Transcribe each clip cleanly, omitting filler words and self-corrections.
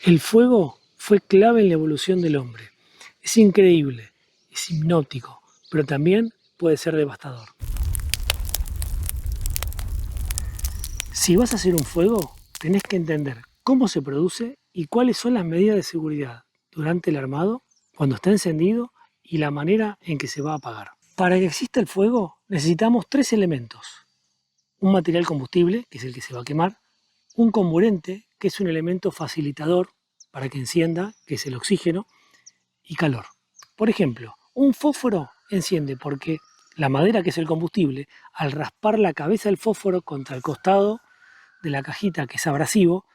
El fuego fue clave en la evolución del hombre. Es increíble, es hipnótico, pero también puede ser devastador. Si vas a hacer un fuego, tenés que entender cómo se produce y cuáles son las medidas de seguridad durante el armado, cuando está encendido y la manera en que se va a apagar. Para que exista el fuego necesitamos tres elementos. Un material combustible, que es el que se va a quemar, un comburente, que es un elemento facilitador para que encienda, que es el oxígeno, y calor. Por ejemplo, un fósforo enciende porque la madera, que es el combustible, al raspar la cabeza del fósforo contra el costado de la cajita, que es abrasivo,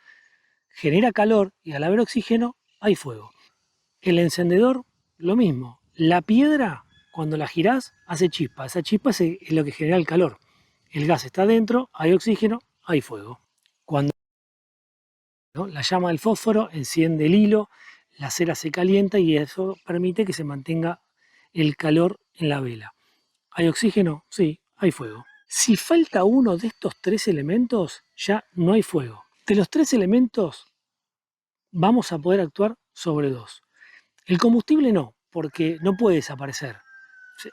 genera calor y al haber oxígeno hay fuego. El encendedor, lo mismo. La piedra, cuando la girás, hace chispa. Esa chispa es lo que genera el calor. El gas está dentro, hay oxígeno, hay fuego. Cuando ¿no? La llama del fósforo enciende el hilo, la cera se calienta y eso permite que se mantenga el calor en la vela. ¿Hay oxígeno? Sí, hay fuego. Si falta uno de estos tres elementos, ya no hay fuego. De los tres elementos, vamos a poder actuar sobre dos. El combustible no, porque no puede desaparecer.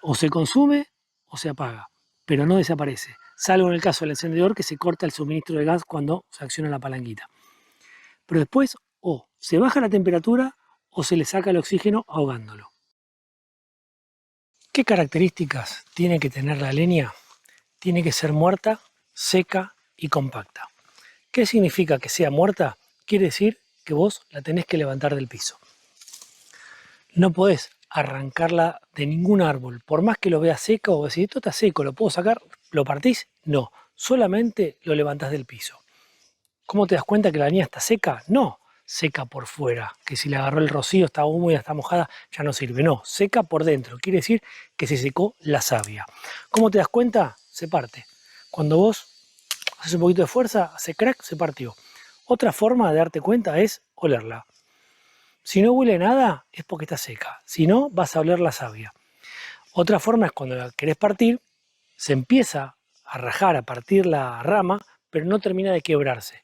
O se consume o se apaga, pero no desaparece, salvo en el caso del encendedor, que se corta el suministro de gas cuando se acciona la palanquita. Pero después o se baja la temperatura o se le saca el oxígeno ahogándolo. ¿Qué características tiene que tener la leña? Tiene que ser muerta, seca y compacta. ¿Qué significa que sea muerta? Quiere decir que vos la tenés que levantar del piso. No podés arrancarla de ningún árbol, por más que lo veas seco o decís, esto está seco, ¿lo puedo sacar? ¿Lo partís? No, solamente lo levantás del piso. ¿Cómo te das cuenta que la leña está seca? No, seca por fuera, que si le agarró el rocío, está húmeda, está mojada, ya no sirve. No, seca por dentro, quiere decir que se secó la savia. ¿Cómo te das cuenta? Se parte. Cuando vos haces un poquito de fuerza, hace crack, se partió. Otra forma de darte cuenta es olerla. Si no huele nada, es porque está seca. Si no, vas a oler la savia. Otra forma es cuando la querés partir, se empieza a rajar, a partir la rama, pero no termina de quebrarse.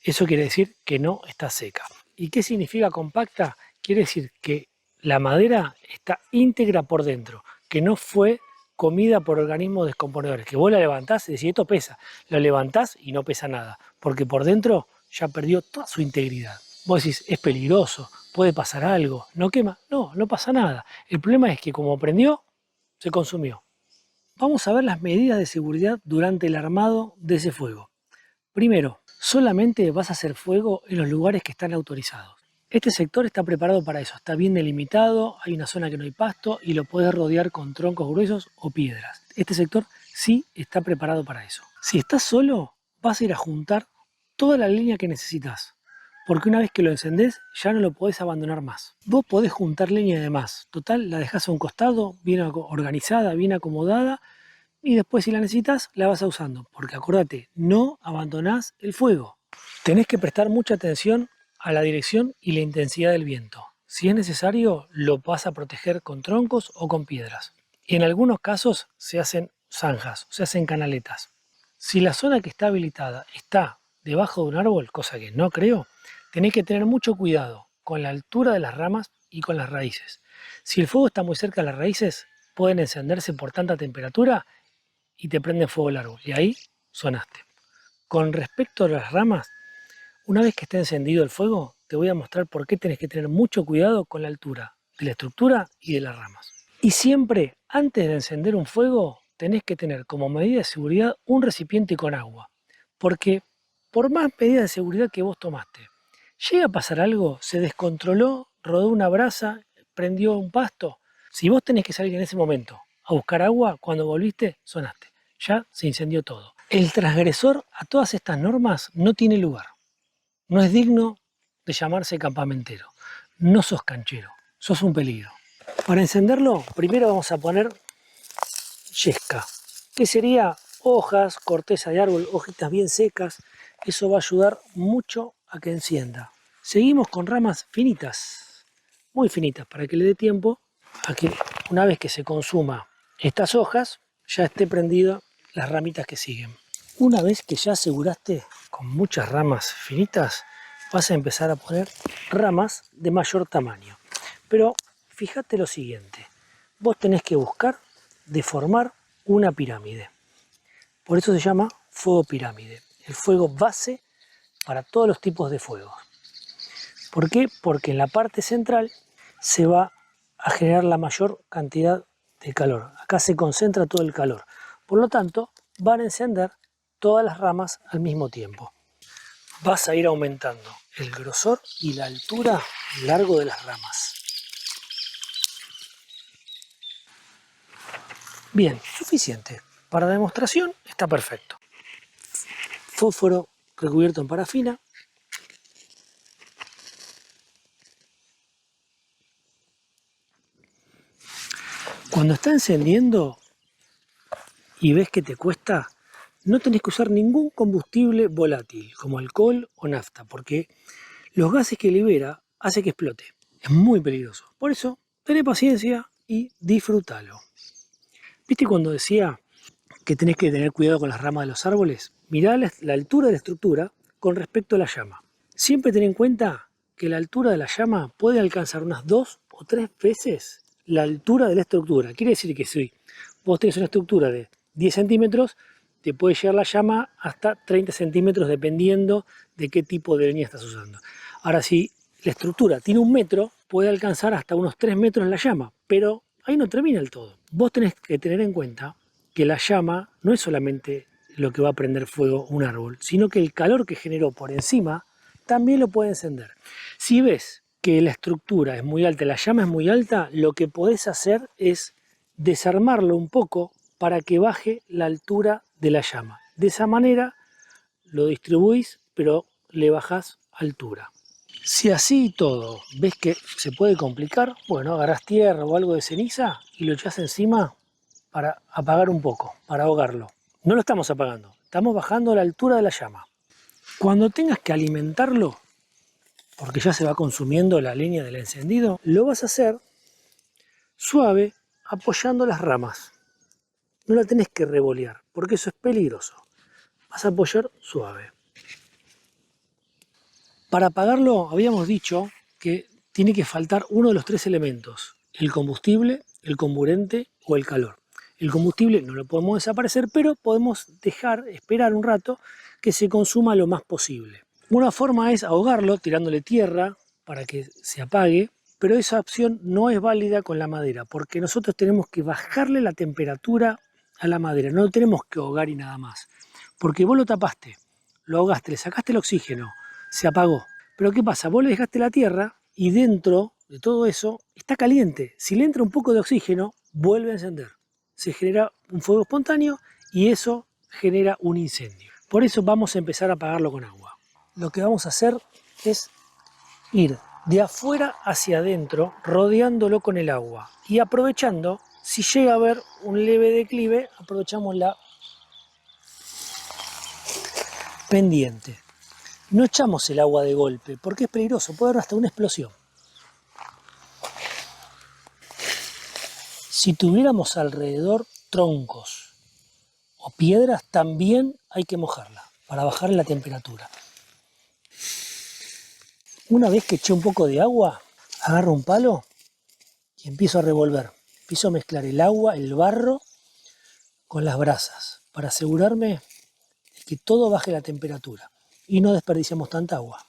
Eso quiere decir que no está seca. ¿Y qué significa compacta? Quiere decir que la madera está íntegra por dentro, que no fue comida por organismos descomponedores, que vos la levantás y decís, esto pesa. Lo levantás y no pesa nada, porque por dentro ya perdió toda su integridad. Vos decís, es peligroso, puede pasar algo, no quema. No, no pasa nada. El problema es que como prendió, se consumió. Vamos a ver las medidas de seguridad durante el armado de ese fuego. Primero, solamente vas a hacer fuego en los lugares que están autorizados. Este sector está preparado para eso, está bien delimitado, hay una zona que no hay pasto y lo puedes rodear con troncos gruesos o piedras. Este sector sí está preparado para eso. Si estás solo, vas a ir a juntar toda la leña que necesitas, porque una vez que lo encendés ya no lo podés abandonar más. Vos podés juntar leña de más, total la dejás a un costado, bien organizada, bien acomodada, y después si la necesitas la vas a usando, porque acordate, no abandonás el fuego. Tenés que prestar mucha atención a la dirección y la intensidad del viento. Si es necesario, lo vas a proteger con troncos o con piedras. Y en algunos casos se hacen zanjas, se hacen canaletas. Si la zona que está habilitada está debajo de un árbol, cosa que no creo, tenés que tener mucho cuidado con la altura de las ramas y con las raíces. Si el fuego está muy cerca de las raíces, pueden encenderse por tanta temperatura y te prende fuego el árbol. Y ahí sonaste. Con respecto a las ramas, una vez que esté encendido el fuego, te voy a mostrar por qué tenés que tener mucho cuidado con la altura de la estructura y de las ramas. Y siempre, antes de encender un fuego, tenés que tener como medida de seguridad un recipiente con agua. Porque por más medidas de seguridad que vos tomaste, llega a pasar algo, se descontroló, rodó una brasa, prendió un pasto. Si vos tenés que salir en ese momento a buscar agua, cuando volviste, sonaste. Ya se incendió todo. El transgresor a todas estas normas no tiene lugar. No es digno de llamarse campamentero. No sos canchero, sos un peligro. Para encenderlo, primero vamos a poner yesca, que sería hojas, corteza de árbol, hojitas bien secas. Eso va a ayudar mucho a que encienda. Seguimos con ramas finitas, muy finitas, para que le dé tiempo a que una vez que se consuma estas hojas, ya esté prendida las ramitas que siguen. Una vez que ya aseguraste con muchas ramas finitas, vas a empezar a poner ramas de mayor tamaño. Pero fíjate lo siguiente, vos tenés que buscar deformar una pirámide. Por eso se llama fuego pirámide, el fuego base para todos los tipos de fuegos. ¿Por qué? Porque en la parte central se va a generar la mayor cantidad de calor. Acá se concentra todo el calor. Por lo tanto, van a encender todas las ramas al mismo tiempo. Vas a ir aumentando el grosor y la altura largo de las ramas. Bien, suficiente. Para demostración está perfecto. Fósforo recubierto en parafina. Cuando está encendiendo y ves que te cuesta, no tenés que usar ningún combustible volátil, como alcohol o nafta, porque los gases que libera hace que explote. Es muy peligroso. Por eso, tené paciencia y disfrútalo. ¿Viste cuando decía que tenés que tener cuidado con las ramas de los árboles? Mirá la altura de la estructura con respecto a la llama. Siempre ten en cuenta que la altura de la llama puede alcanzar unas 2 o 3 veces la altura de la estructura. Quiere decir que si vos tenés una estructura de 10 centímetros, te puede llegar la llama hasta 30 centímetros dependiendo de qué tipo de leña estás usando. Ahora, si la estructura tiene 1 metro, puede alcanzar hasta unos 3 metros la llama, pero ahí no termina el todo. Vos tenés que tener en cuenta que la llama no es solamente lo que va a prender fuego un árbol, sino que el calor que generó por encima también lo puede encender. Si ves que la estructura es muy alta, la llama es muy alta, lo que podés hacer es desarmarlo un poco para que baje la altura de la llama. De esa manera lo distribuís, pero le bajás altura. Si así y todo ves que se puede complicar, bueno, agarrás tierra o algo de ceniza y lo echás encima para apagar un poco, para ahogarlo. No lo estamos apagando, estamos bajando la altura de la llama. Cuando tengas que alimentarlo, porque ya se va consumiendo la leña del encendido, lo vas a hacer suave, apoyando las ramas. No la tenés que revolear, porque eso es peligroso. Vas a apoyar suave. Para apagarlo habíamos dicho que tiene que faltar uno de los 3 elementos: el combustible, el comburente o el calor. El combustible no lo podemos desaparecer, pero podemos esperar un rato que se consuma lo más posible. Una forma es ahogarlo tirándole tierra para que se apague, pero esa opción no es válida con la madera, porque nosotros tenemos que bajarle la temperatura a la madera, no lo tenemos que ahogar y nada más. Porque vos lo tapaste, lo ahogaste, le sacaste el oxígeno, se apagó. Pero ¿qué pasa? Vos le dejaste la tierra y dentro de todo eso está caliente. Si le entra un poco de oxígeno, vuelve a encender. Se genera un fuego espontáneo y eso genera un incendio. Por eso vamos a empezar a apagarlo con agua. Lo que vamos a hacer es ir de afuera hacia adentro, rodeándolo con el agua y aprovechando, si llega a haber un leve declive, aprovechamos la pendiente. No echamos el agua de golpe porque es peligroso, puede haber hasta una explosión. Si tuviéramos alrededor troncos o piedras, también hay que mojarla para bajar la temperatura. Una vez que eché un poco de agua, agarro un palo y empiezo a revolver. Empiezo a mezclar el agua, el barro con las brasas para asegurarme de que todo baje la temperatura y no desperdiciamos tanta agua.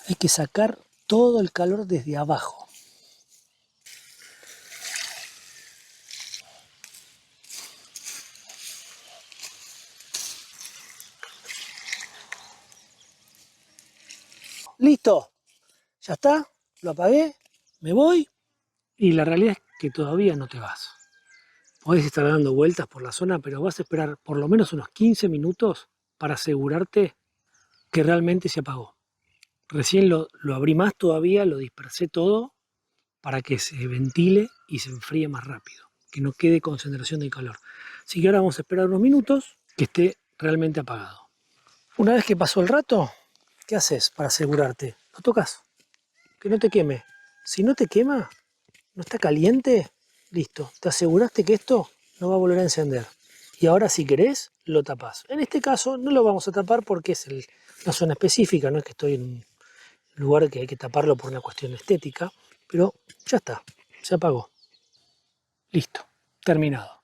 Hay que sacar todo el calor desde abajo. Listo, ya está, lo apagué, me voy y la realidad es que todavía no te vas. Podés estar dando vueltas por la zona, pero vas a esperar por lo menos unos 15 minutos para asegurarte que realmente se apagó. Recién lo abrí más todavía, lo dispersé todo para que se ventile y se enfríe más rápido, que no quede concentración de calor. Así que ahora vamos a esperar unos minutos que esté realmente apagado. Una vez que pasó el rato, ¿qué haces para asegurarte? Lo tocas, que no te queme. Si no te quema, no está caliente, listo. Te aseguraste que esto no va a volver a encender. Y ahora si querés, lo tapás. En este caso no lo vamos a tapar porque es una zona específica, no es que estoy en un lugar que hay que taparlo por una cuestión estética, pero ya está, se apagó. Listo, terminado.